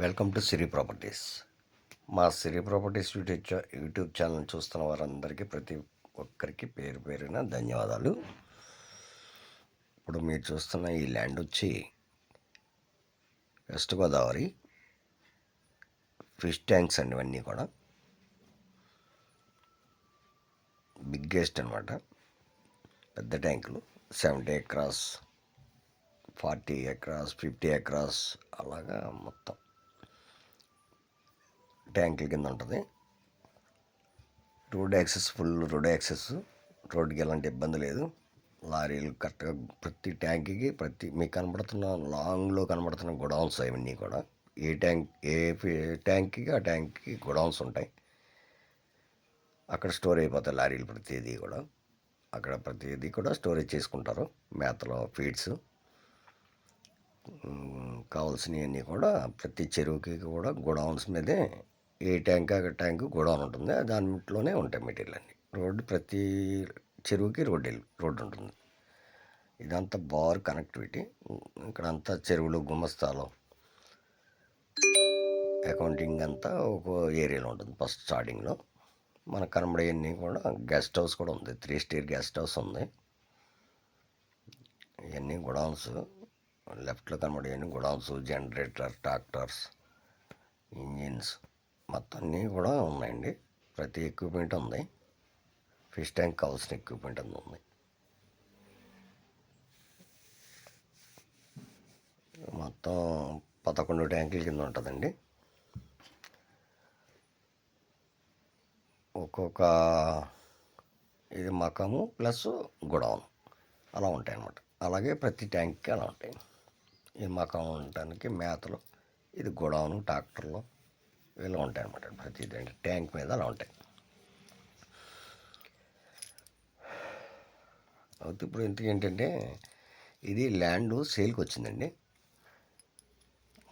Welcome to Siri properties. మా సిరి properties YouTube channel చూస్తున్న వారందరికీ ప్రతి ఒక్కరికి పేరు పేరున ధన్యవాదాలు. ఇప్పుడు మీరు చూస్తున్న ఈ ల్యాండ్ వచ్చి వెస్ట్ గోదావరి ఫిష్ ట్యాంక్స్ అండి. ఇవన్నీ కూడా బిగ్గెస్ట్ అనమాట. పెద్ద ట్యాంకులు 70 ఎకరాస్, 40 ఎకరాస్, 50 ఎకరాస్ అలాగా మొత్తం ట్యాంకుల కింద ఉంటుంది. Road access, full road access. రోడ్డుకి ఎలాంటి ఇబ్బంది లేదు. లారీలు కరెక్ట్గా ప్రతి ట్యాంక్కి మీకు కనబడుతున్న లాంగ్లో కనబడుతున్న గొడౌన్స్ అవన్నీ కూడా ఏ ట్యాంక్కి ఆ ట్యాంక్కి గొడౌన్స్ ఉంటాయి. అక్కడ స్టోర్ అయిపోతాయి లారీలు ప్రతిదీ కూడా. అక్కడ ప్రతిదీ కూడా స్టోరేజ్ చేసుకుంటారు. మేతలో ఫీడ్స్ కావాల్సినవన్నీ కూడా ప్రతి చెరువుకి కూడా గొడౌన్స్ మీదే ఏ ట్యాంక్ ఆ ట్యాంకు గొడౌన్ ఉంటుంది. దాంట్లోనే ఉంటాయి మెటీరియల్ అన్నీ. రోడ్డు ప్రతి చెరువుకి రోడ్డు ఉంటుంది. ఇదంతా బార్ కనెక్టివిటీ. ఇక్కడ అంతా చెరువులు, గుమస్తాలు, అకౌంటింగ్ అంతా ఒక ఏరియాలో ఉంటుంది. ఫస్ట్ స్టార్టింగ్లో మనకు కనబడేవన్నీ కూడా గెస్ట్ హౌస్ కూడా ఉంది. 3 స్టార్ గెస్ట్ హౌస్ ఉంది. ఇవన్నీ గొడౌన్స్. లెఫ్ట్లో కనబడేవన్నీ గొడౌన్స్, జనరేటర్, ట్రాక్టర్స్, ఇంజిన్స్ మొత్తం అన్నీ కూడా ఉన్నాయండి. ప్రతి ఎక్విప్మెంట్ ఉంది. ఫిష్ ట్యాంక్ కావాల్సిన ఎక్విప్మెంట్ అంతా ఉంది. మొత్తం 11 ట్యాంకుల కింద ఉంటుందండి. ఒక్కొక్క ఇది మకము ప్లస్ గొడౌన్ అలా ఉంటాయి అన్నమాట. అలాగే ప్రతి ట్యాంక్కి అలా ఉంటాయి. ఈ మకం ఉండటానికి మేతలు, ఇది గొడౌను, ట్రాక్టర్లు ఇలా ఉంటాయి అన్నమాట. ప్రతి ట్యాంక్ మీద అలా ఉంటాయి. అయితే ఇప్పుడు ఇంతకు ఏంటంటే ఇది ల్యాండ్ సేల్కి వచ్చిందండి.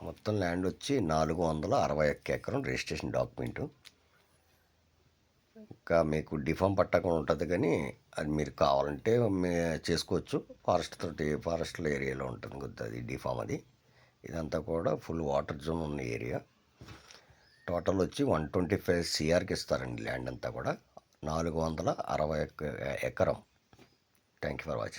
మొత్తం ల్యాండ్ వచ్చి 461 ఎకరం రిజిస్ట్రేషన్ డాక్యుమెంటు. ఇంకా మీకు డిఫామ్ పట్టకుండా ఉంటుంది, కానీ అది మీరు కావాలంటే చేసుకోవచ్చు. ఫారెస్ట్లో ఏరియాలో ఉంటుంది కొద్ది అది డిఫామ్. అది ఇదంతా కూడా ఫుల్ వాటర్ జోన్ ఉన్న ఏరియా. టోటల్ వచ్చి 125 CRకి ఇస్తారండి ల్యాండ్ అంతా కూడా. 461 ఎకరం. Thank you for watching.